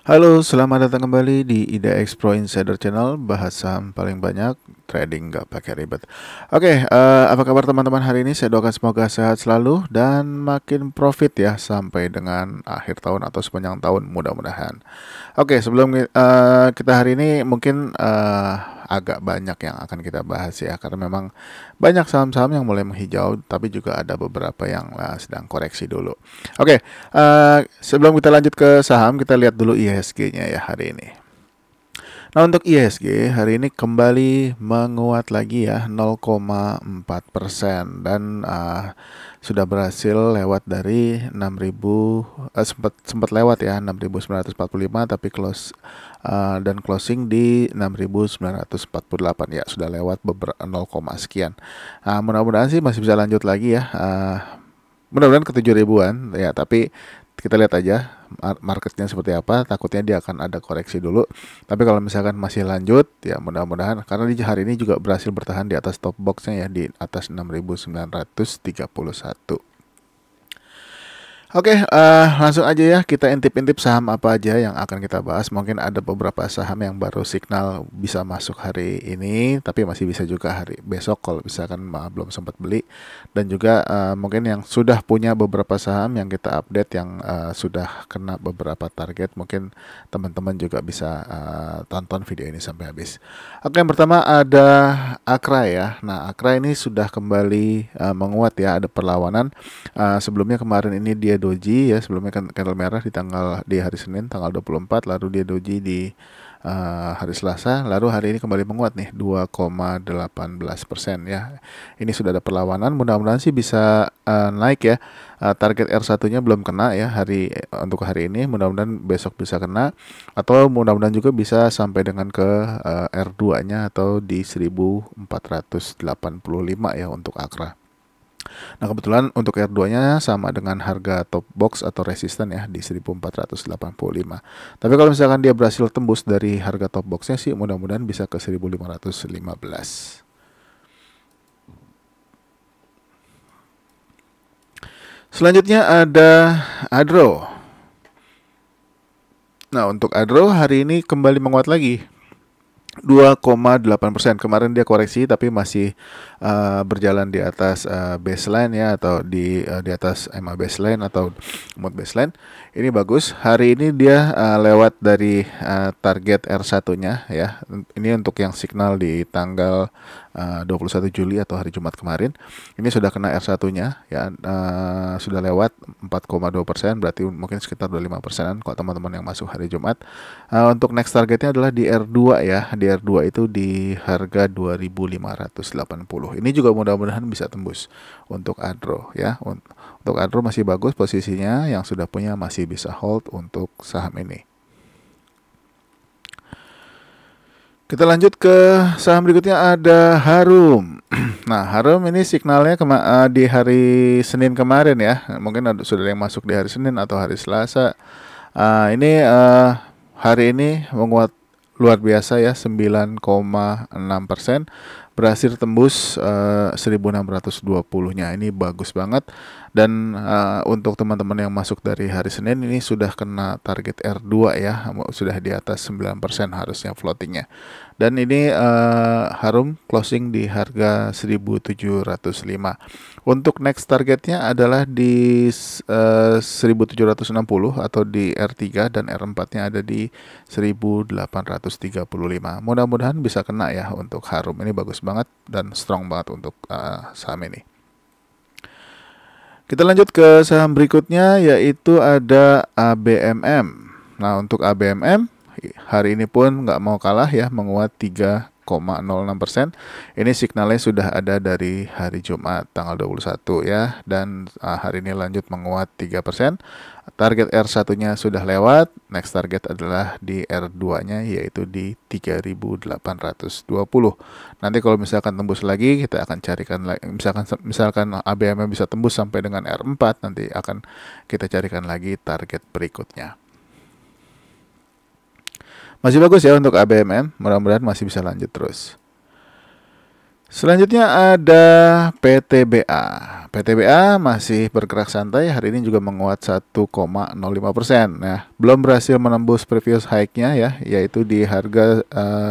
Halo, selamat datang kembali di IDX Pro Insider Channel, bahas saham paling banyak, trading nggak pakai ribet. Oke, apa kabar teman-teman hari ini? Saya doakan semoga sehat selalu dan makin profit ya sampai dengan akhir tahun atau sepanjang tahun mudah-mudahan. Oke, sebelum kita hari ini mungkin agak banyak yang akan kita bahas ya, karena memang banyak saham-saham yang mulai menghijau, tapi juga ada beberapa yang sedang koreksi dulu. Oke, sebelum kita lanjut ke saham, kita lihat dulu IHSG-nya ya hari ini. Nah, untuk IHSG hari ini kembali menguat lagi ya 0,4% dan sudah berhasil lewat dari 6.000, sempat lewat ya 6.945, tapi dan closing di 6.948 ya, sudah lewat beberapa 0, sekian. Mudah-mudahan sih masih bisa lanjut lagi ya. Mudah-mudahan ke 7 ribuan ya, tapi kita lihat aja marketnya seperti apa. Takutnya dia akan ada koreksi dulu, tapi kalau misalkan masih lanjut ya mudah-mudahan, karena di hari ini juga berhasil bertahan di atas top boxnya ya, di atas 6.931. Oke, langsung aja ya kita intip-intip saham apa aja yang akan kita bahas. Mungkin ada beberapa saham yang baru signal bisa masuk hari ini, tapi masih bisa juga hari besok kalau misalkan belum sempat beli. Dan juga mungkin yang sudah punya beberapa saham yang kita update yang sudah kena beberapa target. Mungkin teman-teman juga bisa tonton video ini sampai habis. Oke, yang pertama ada Akra ya. Nah, Akra ini sudah kembali menguat ya, ada perlawanan. Sebelumnya kemarin ini dia doji ya, sebelumnya kan candle merah di hari Senin tanggal 24, lalu dia doji di hari Selasa, lalu hari ini kembali menguat nih 2,18% ya. Ini sudah ada perlawanan, mudah-mudahan sih bisa naik ya. Target R1-nya belum kena ya untuk hari ini, mudah-mudahan besok bisa kena, atau mudah-mudahan juga bisa sampai dengan ke R2-nya atau di 1485 ya untuk Akra. Nah, kebetulan untuk R2-nya sama dengan harga top box atau resisten ya di 1485. Tapi kalau misalkan dia berhasil tembus dari harga top boxnya sih mudah-mudahan bisa ke 1515. Selanjutnya ada Adro. Nah, untuk Adro hari ini kembali menguat lagi 2,8%. Kemarin dia koreksi tapi masih berjalan di atas baseline ya, atau di atas EMA baseline atau mode baseline. Ini bagus. Hari ini dia lewat dari target R1-nya ya. Ini untuk yang signal di tanggal 21 Juli atau hari Jumat kemarin. Ini sudah kena R1-nya ya, sudah lewat 4,2%, berarti mungkin sekitar 25%-an kalau teman-teman yang masuk hari Jumat. Untuk next targetnya adalah di R2 ya. Di R2 itu di harga 2.580. Ini juga mudah-mudahan bisa tembus untuk Adro ya. Untuk Adro masih bagus posisinya, yang sudah punya masih bisa hold untuk saham ini. Kita lanjut ke saham berikutnya, ada Harum. Nah, Harum ini signalnya di hari Senin kemarin ya. Mungkin sudah yang masuk di hari Senin atau hari Selasa. Ini hari ini menguat luar biasa ya, 9,6%, berhasil tembus 1620-nya. Ini bagus banget. Dan untuk teman-teman yang masuk dari hari Senin ini sudah kena target R2 ya, sudah di atas 9% harusnya floatingnya. Dan ini Harum closing di harga 1705. Untuk next targetnya adalah di 1760 atau di R3, dan R4-nya ada di 1835. Mudah-mudahan bisa kena ya untuk Harum. Ini bagus banget dan strong banget untuk saham ini. Kita lanjut ke saham berikutnya, yaitu ada ABMM. Nah, untuk ABMM hari ini pun nggak mau kalah ya, menguat 3,06%. Ini signalnya sudah ada dari hari Jumat tanggal 21 ya, dan hari ini lanjut menguat 3%. Target R1-nya sudah lewat, next target adalah di R2-nya yaitu di 3.820. Nanti kalau misalkan tembus lagi, kita akan carikan lagi, misalkan ABM bisa tembus sampai dengan R4, nanti akan kita carikan lagi target berikutnya. Masih bagus ya untuk ABMM, mudah-mudahan masih bisa lanjut terus. Selanjutnya ada PTBA. PTBA masih bergerak santai, hari ini juga menguat 1,05%. Nah, belum berhasil menembus previous high-nya ya, yaitu di harga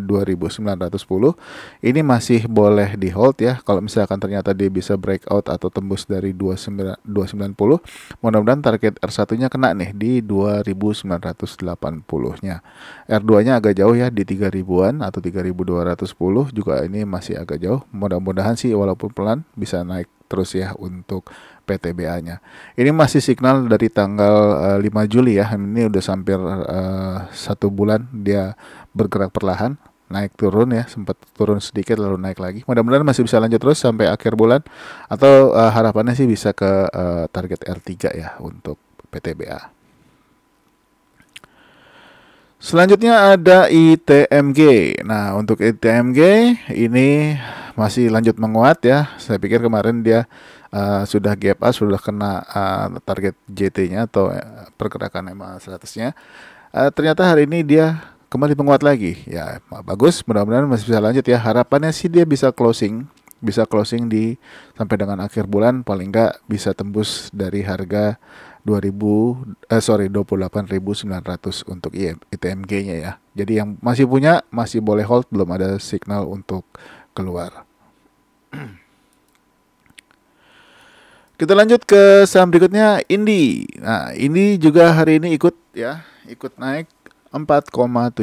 2.910. Ini masih boleh di hold ya. Kalau misalkan ternyata dia bisa breakout atau tembus dari 290, mudah-mudahan target R1-nya kena nih di 2.980-nya. R2-nya agak jauh ya di 3.000-an atau 3.210, juga ini masih agak jauh. Mudah-mudahan sih walaupun pelan bisa naik terus ya untuk PTBA-nya. Ini masih signal dari tanggal 5 Juli ya. Ini udah hampir 1 bulan dia bergerak perlahan, naik turun ya, sempat turun sedikit lalu naik lagi. Mudah-mudahan masih bisa lanjut terus sampai akhir bulan, atau harapannya sih bisa ke target R3 ya untuk PTBA. Selanjutnya ada ITMG. Nah, untuk ITMG ini masih lanjut menguat ya. Saya pikir kemarin dia sudah gap up, sudah kena target JT-nya atau pergerakan EMA 100-nya. Ternyata hari ini dia kembali menguat lagi. Ya, bagus. Mudah-mudahan masih bisa lanjut ya. Harapannya sih dia bisa closing di sampai dengan akhir bulan, paling enggak bisa tembus dari harga 28.900 untuk ITMG-nya ya. Jadi yang masih punya masih boleh hold, belum ada signal untuk keluar. Kita lanjut ke saham berikutnya, Indi. Nah, ini juga hari ini ikut naik 4,7%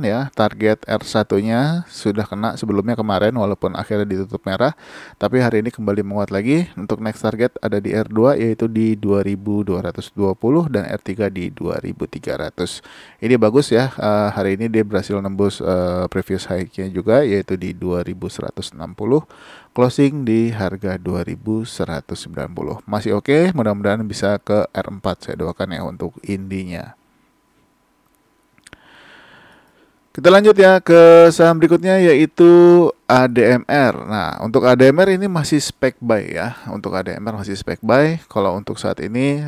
ya. Target R1-nya sudah kena sebelumnya kemarin walaupun akhirnya ditutup merah, tapi hari ini kembali menguat lagi. Untuk next target ada di R2 yaitu di 2.220 dan R3 di 2.300. Ini bagus ya. Hari ini dia berhasil nembus previous high-nya juga yaitu di 2.160. Closing di harga 2.190. Masih oke, mudah-mudahan bisa ke R4 saya doakan ya untuk Indinya. Kita lanjut ya ke saham berikutnya yaitu ADMR. Nah, untuk ADMR ini masih spek buy ya. Untuk ADMR masih spek buy. Kalau untuk saat ini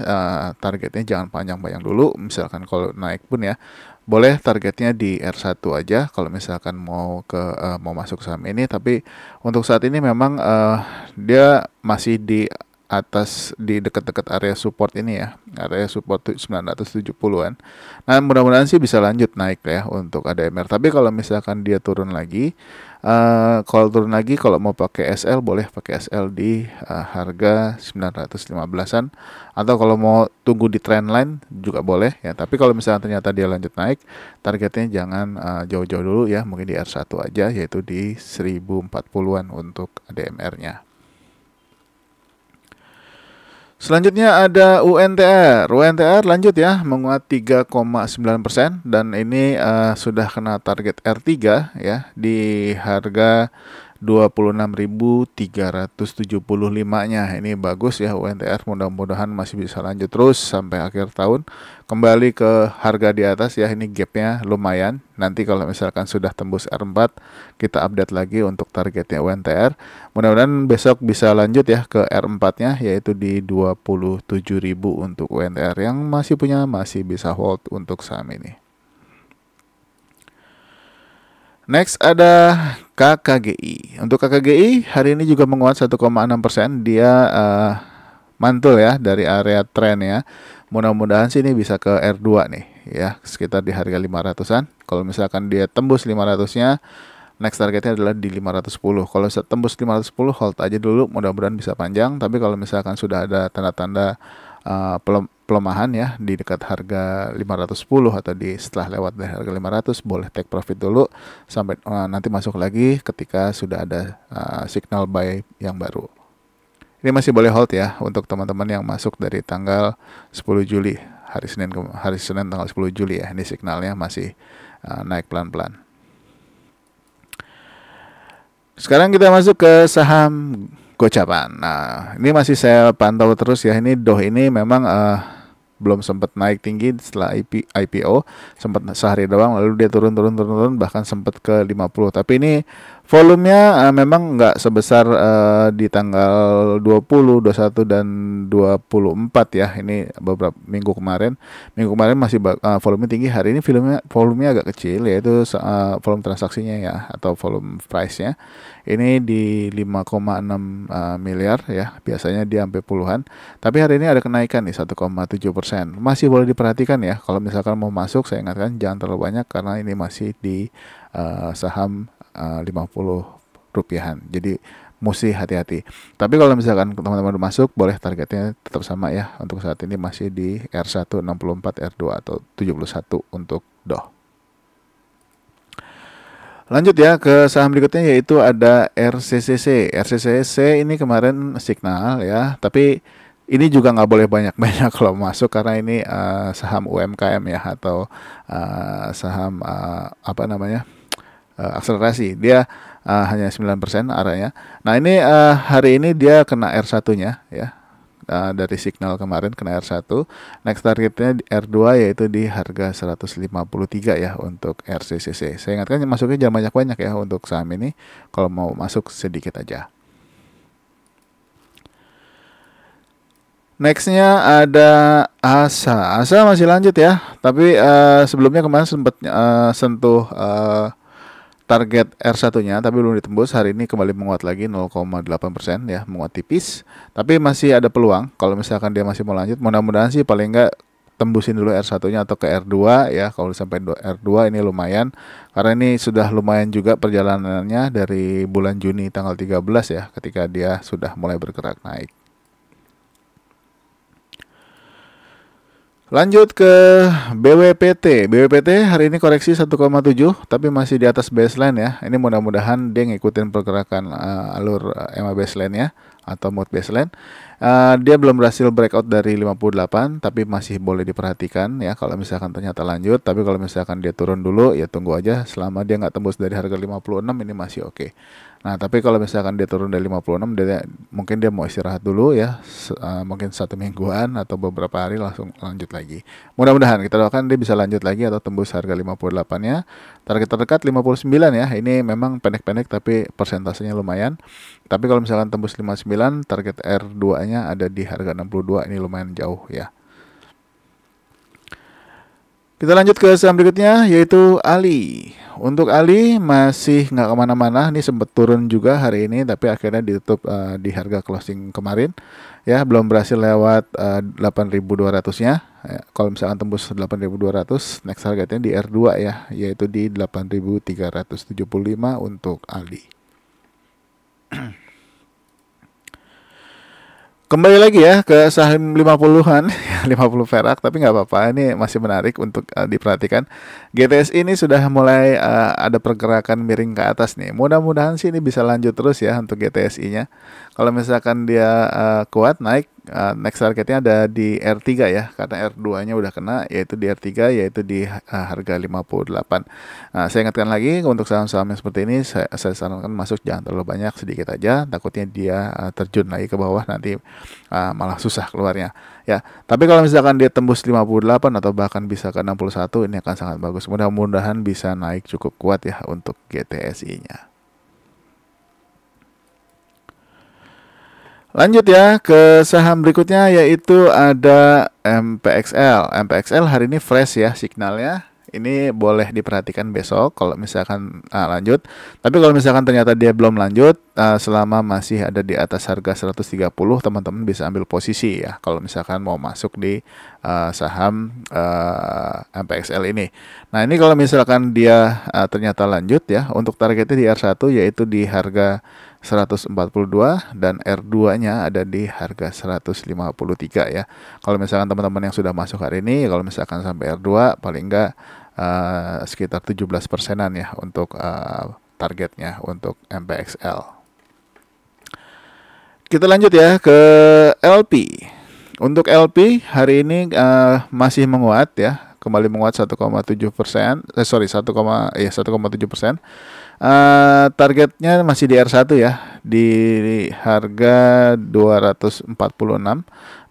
targetnya jangan panjang-panjang dulu. Misalkan kalau naik pun ya, boleh targetnya di R1 aja kalau misalkan mau masuk saham ini. Tapi untuk saat ini memang dia masih di atas, di dekat-dekat area support ini ya, area support 970-an. Nah, mudah-mudahan sih bisa lanjut naik ya untuk ADMR. Tapi kalau misalkan dia turun lagi, kalau mau pakai SL boleh pakai SL di harga 915-an, atau kalau mau tunggu di trendline juga boleh ya. Tapi kalau misalkan ternyata dia lanjut naik, targetnya jangan jauh-jauh dulu ya, mungkin di R1 aja yaitu di 1040-an untuk ADMR-nya. Selanjutnya ada UNTR. UNTR lanjut ya, menguat 3,9% dan ini sudah kena target R3 ya di harga 26.375-nya. Ini bagus ya UNTR, mudah-mudahan masih bisa lanjut terus sampai akhir tahun. Kembali ke harga di atas ya, ini gapnya lumayan. Nanti kalau misalkan sudah tembus R4, kita update lagi untuk targetnya UNTR. Mudah-mudahan besok bisa lanjut ya ke R4-nya yaitu di 27.000 untuk UNTR. Yang masih punya masih bisa hold untuk saham ini. Next ada KKGI. Untuk KKGI hari ini juga menguat 1,6%. Dia mantul ya dari area tren ya. Mudah-mudahan sih ini bisa ke R2 nih ya, sekitar di harga 500-an. Kalau misalkan dia tembus 500-nya, next targetnya adalah di 510. Kalau tembus 510 hold aja dulu, mudah-mudahan bisa panjang. Tapi kalau misalkan sudah ada tanda-tanda pelemahan ya di dekat harga 510 atau setelah lewat dari harga 500, boleh take profit dulu sampai nanti masuk lagi ketika sudah ada signal buy yang baru. Ini masih boleh hold ya untuk teman-teman yang masuk dari tanggal 10 Juli, hari Senin tanggal 10 Juli ya. Ini signalnya masih naik pelan-pelan. Sekarang kita masuk ke saham Gocapan. Nah, ini masih saya pantau terus ya. Ini DOH ini memang belum sempat naik tinggi setelah IPO, sempat sehari doang lalu dia turun bahkan sempat ke 50. Tapi ini Volumenya memang nggak sebesar di tanggal 20, 21 dan 24 ya. Ini beberapa minggu kemarin. Minggu kemarin masih volume tinggi. Hari ini volumenya agak kecil, yaitu volume transaksinya ya atau volume price-nya. Ini di 5,6 miliar ya. Biasanya dia sampai puluhan. Tapi hari ini ada kenaikan nih 1,7%. Masih boleh diperhatikan ya. Kalau misalkan mau masuk, saya ingatkan jangan terlalu banyak karena ini masih di saham 50 rupiahan. Jadi mesti hati-hati. Tapi kalau misalkan teman-teman masuk, boleh targetnya tetap sama ya. Untuk saat ini masih di R1 64, R2 atau 71 untuk DOH. Lanjut ya ke saham berikutnya, yaitu ada RCCC. RCCC ini kemarin signal ya, tapi ini juga nggak boleh banyak-banyak kalau masuk karena ini saham UMKM ya atau saham apa namanya? Akselerasi. Dia hanya 9% arahnya. Nah, ini hari ini dia kena R1-nya ya. Dari signal kemarin kena R1. Next targetnya R2 yaitu di harga 153 ya untuk RCCC. Saya ingatkan masuknya jangan banyak-banyak ya untuk saham ini. Kalau mau masuk sedikit aja. Nextnya ada ASA. ASA masih lanjut ya. Tapi sebelumnya kemarin sempat sentuh target R1-nya tapi belum ditembus. Hari ini kembali menguat lagi 0,8% ya, menguat tipis. Tapi masih ada peluang kalau misalkan dia masih mau lanjut. Mudah-mudahan sih paling enggak tembusin dulu R1-nya atau ke R2 ya. Kalau sampai R2 ini lumayan karena ini sudah lumayan juga perjalanannya dari bulan Juni tanggal 13 ya, ketika dia sudah mulai bergerak naik. Lanjut ke BWPT. BWPT hari ini koreksi 1,7 tapi masih di atas baseline ya. Ini mudah-mudahan dia ngikutin pergerakan alur EMA baseline ya atau mode baseline. Dia belum berhasil breakout dari 58 tapi masih boleh diperhatikan ya kalau misalkan ternyata lanjut. Tapi kalau misalkan dia turun dulu ya tunggu aja, selama dia nggak tembus dari harga 56 ini masih oke. Nah, tapi kalau misalkan dia turun dari 56, mungkin dia mau istirahat dulu ya, mungkin 1 mingguan atau beberapa hari langsung lanjut lagi. Mudah-mudahan kita doakan dia bisa lanjut lagi atau tembus harga 58-nya. Target terdekat 59 ya. Ini memang pendek-pendek tapi persentasenya lumayan. Tapi kalau misalkan tembus 59, target R2-nya ada di harga 62, ini lumayan jauh ya. Kita lanjut ke saham berikutnya yaitu Ali. Untuk Ali masih nggak kemana-mana, ini sempat turun juga hari ini tapi akhirnya ditutup di harga closing kemarin ya, belum berhasil lewat 8.200-nya ya. Kalau misalkan tembus 8.200, next targetnya di R2 ya, yaitu di 8.375 untuk Ali. Kembali lagi ya ke saham 50-an, 50 perak, tapi nggak apa-apa, ini masih menarik untuk diperhatikan. GTS ini sudah mulai ada pergerakan miring ke atas nih. Mudah-mudahan sih ini bisa lanjut terus ya untuk GTSI-nya. Kalau misalkan dia kuat naik, next targetnya ada di R3 ya, karena R2-nya udah kena, yaitu di R3, yaitu di harga 58. Nah, saya ingatkan lagi untuk saham-saham yang seperti ini, saya sarankan masuk jangan terlalu banyak, sedikit aja, takutnya dia terjun lagi ke bawah nanti malah susah keluarnya ya. Tapi kalau misalkan dia tembus 58 atau bahkan bisa ke 61, ini akan sangat bagus. Mudah-mudahan bisa naik cukup kuat ya untuk GTSI-nya. Lanjut ya ke saham berikutnya yaitu ada MPXL. MPXL hari ini fresh ya signalnya. Ini boleh diperhatikan besok kalau misalkan lanjut. Tapi kalau misalkan ternyata dia belum lanjut, selama masih ada di atas harga 130, teman-teman bisa ambil posisi ya kalau misalkan mau masuk di saham MPXL ini. Nah, ini kalau misalkan dia ternyata lanjut ya, untuk targetnya di R1 yaitu di harga 142 dan R2-nya ada di harga 153 ya. Kalau misalkan teman-teman yang sudah masuk hari ini, kalau misalkan sampai R2 paling enggak sekitar 17%-an ya untuk targetnya untuk MPXL. Kita lanjut ya ke LP. Untuk LP hari ini masih menguat ya. kembali menguat 1,7%. 1,7%. Targetnya masih di R1 ya, di harga 246,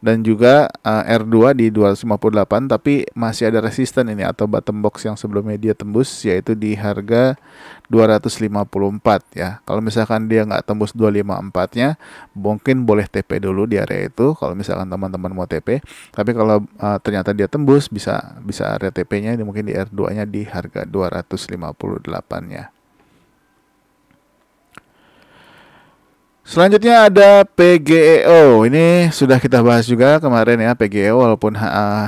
dan juga R2 di 258, tapi masih ada resisten ini atau bottom box yang sebelumnya dia tembus, yaitu di harga 254 ya. Kalau misalkan dia nggak tembus 254-nya, mungkin boleh TP dulu di area itu kalau misalkan teman-teman mau TP. Tapi kalau ternyata dia tembus, bisa area TP-nya mungkin di R2-nya di harga 258-nya. Selanjutnya ada PGEO. Ini sudah kita bahas juga kemarin ya, PGEO, walaupun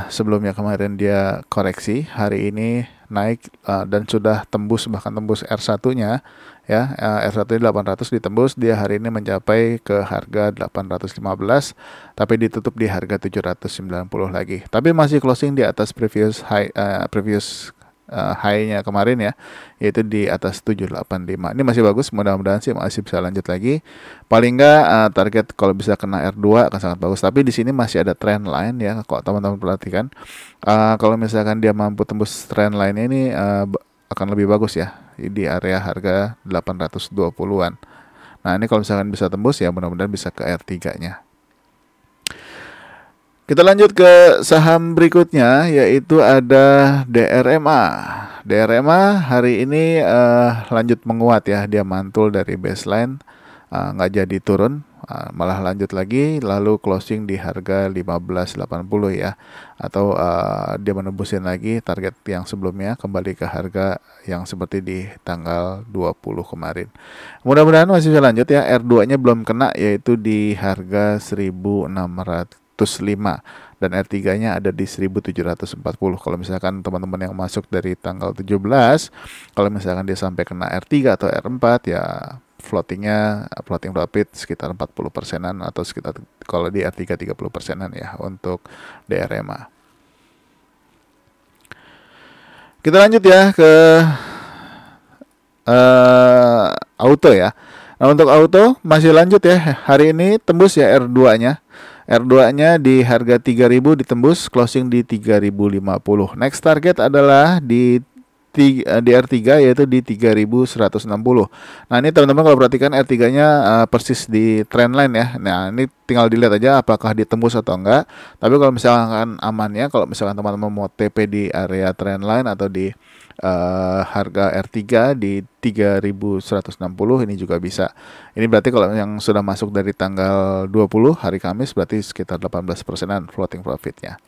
sebelumnya kemarin dia koreksi, hari ini naik dan sudah tembus, bahkan tembus R1-nya ya. R1 800 ditembus, dia hari ini mencapai ke harga 815, tapi ditutup di harga 790 lagi. Tapi masih closing di atas previous high-nya kemarin ya, yaitu di atas 785. Ini masih bagus, mudah-mudahan sih masih bisa lanjut lagi. Paling nggak target kalau bisa kena R2 akan sangat bagus. Tapi di sini masih ada trend line ya, kalau teman-teman perhatikan. Kalau misalkan dia mampu tembus trend line ini akan lebih bagus ya, di area harga 820-an. Nah, ini kalau misalkan bisa tembus ya, mudah-mudahan bisa ke R3-nya. Kita lanjut ke saham berikutnya, yaitu ada DRMA. DRMA hari ini lanjut menguat ya, dia mantul dari baseline, nggak jadi turun, malah lanjut lagi, lalu closing di harga 1580 ya, atau dia menembusin lagi target yang sebelumnya, kembali ke harga yang seperti di tanggal 20 kemarin. Mudah-mudahan masih bisa lanjut ya. R2-nya belum kena, yaitu di harga 1605, dan R3-nya ada di 1740. Kalau misalkan teman-teman yang masuk dari tanggal 17, kalau misalkan dia sampai kena R3 atau R4 ya, floating profit sekitar 40%-an, atau sekitar kalau di R3 30%-an ya untuk DRMA. Kita lanjut ya ke auto ya. Nah, untuk auto masih lanjut ya, hari ini tembus ya R2-nya. R2-nya di harga 3.000 ditembus, closing di 3.050. Next target adalah di R3, yaitu di 3.160. Nah, ini teman-teman kalau perhatikan R3-nya persis di trend line ya. Nah, ini tinggal dilihat aja apakah ditembus atau enggak. Tapi kalau misalkan amannya, kalau misalkan teman-teman mau TP di area trend line atau di harga R3 di 3.160, ini juga bisa. Ini berarti kalau yang sudah masuk dari tanggal 20 hari Kamis, berarti sekitar 18%-an floating profitnya.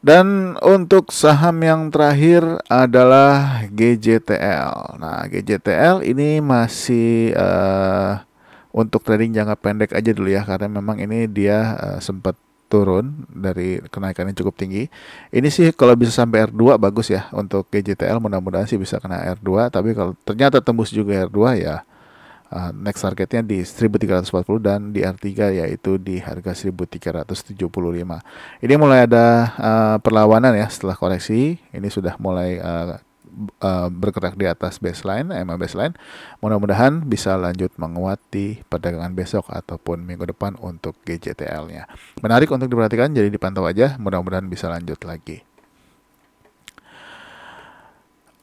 Dan untuk saham yang terakhir adalah GJTL. Nah, GJTL ini masih untuk trading jangka pendek aja dulu ya, karena memang ini dia sempat turun dari kenaikannya cukup tinggi. Ini sih kalau bisa sampai R2 bagus ya untuk GJTL, mudah-mudahan sih bisa kena R2. Tapi kalau ternyata tembus juga R2 ya, next targetnya di 1340, dan di R3 yaitu di harga 1375. Ini mulai ada perlawanan ya setelah koreksi. Ini sudah mulai bergerak di atas baseline, EMA baseline. Mudah-mudahan bisa lanjut menguat di perdagangan besok ataupun minggu depan untuk GJTL-nya. Menarik untuk diperhatikan, jadi dipantau aja. Mudah-mudahan bisa lanjut lagi.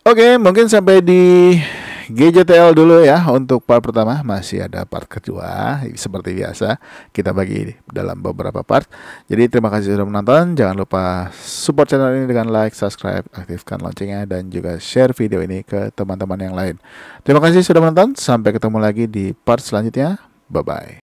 Oke, mungkin sampai di GJTL dulu ya untuk part pertama. Masih ada part kedua, seperti biasa kita bagi dalam beberapa part. Jadi terima kasih sudah menonton. Jangan lupa support channel ini dengan like, subscribe, aktifkan loncengnya, dan juga share video ini ke teman-teman yang lain. Terima kasih sudah menonton. Sampai ketemu lagi di part selanjutnya. Bye bye.